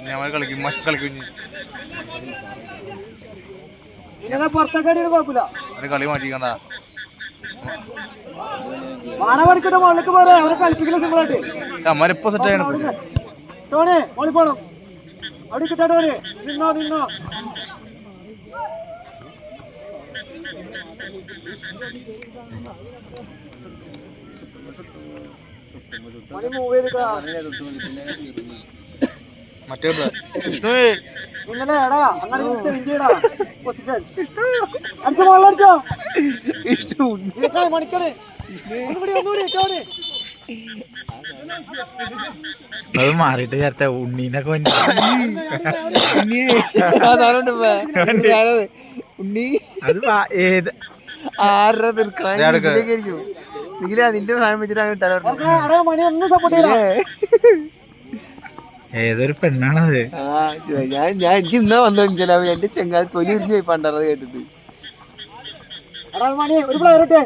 ഞമ്മൾ കളിക്കും കളിക്കും പുറത്തേക്ക് കുഴപ്പമില്ല. കളി മാറ്റിക്കണ്ട. മാണവടിക്കട്ടെ മുകളിലേക്ക് പോരെ, അവരെ കളിപ്പിക്കില്ല സിമ്പിളായിട്ട്. അമ്മരിപ്പോ സെറ്റ് ചെയ്യണം. ടോണി മോളി പോണം. അവിടെ കിട്ടാ ടോണി. നിന്നോ നിന്നോ. മണി മൂവ് ചെയ്തിട്ടാ മറ്റേ വിഷ്ണു ഇങ്ങനെ എടാ അങ്ങനെ ചെയ്യടാ. അടിച്ചോ മോളടിച്ചോ. മണിക്കണേ ഒന്നുകൂടി ടോണി. അത് മാറിയിട്ട് ചേർത്ത ഉണ്ണീനൊക്കെ ഉണ്ണി അത് ഏത് 6 തീർക്കണം. നിഖില നിന്റെ സാധനം വെച്ചിട്ടാണ് മണി ഒന്നും സപ്പോർട്ട് ചെയ്യണം. ഏതൊരു പെണ്ണാണത്. ഞാൻ എനിക്ക് ഇന്നാ വന്നു എന്റെ ചെങ്ങാതി തൊലി ഉരിഞ്ഞു പോയി പണ്ടത് കേട്ടിട്ട്. മണി ഒരു പ്ലെയർ ഇട്ടേ.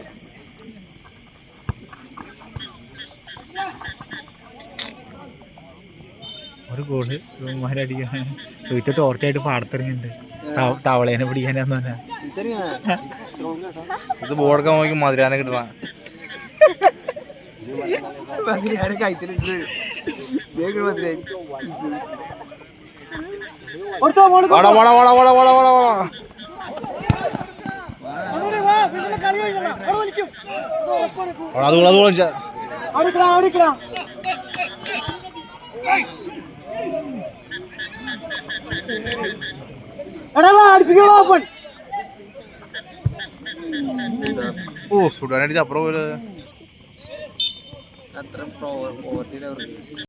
ഒരു ഗോള് അടിക്കാൻ ചോദിച്ച ടോർച്ചായിട്ട് പാടത്തിറങ്ങിണ്ട് തവളേനെ പിടിക്കാനാന്ന് പറഞ്ഞ. ഇത് ബോർഡൊക്കെ നോക്കി മധുരാനെ കിട്ടണ. ഓ സുഡാനടിച്ച് അപ്പുറം പോലെ അത്ര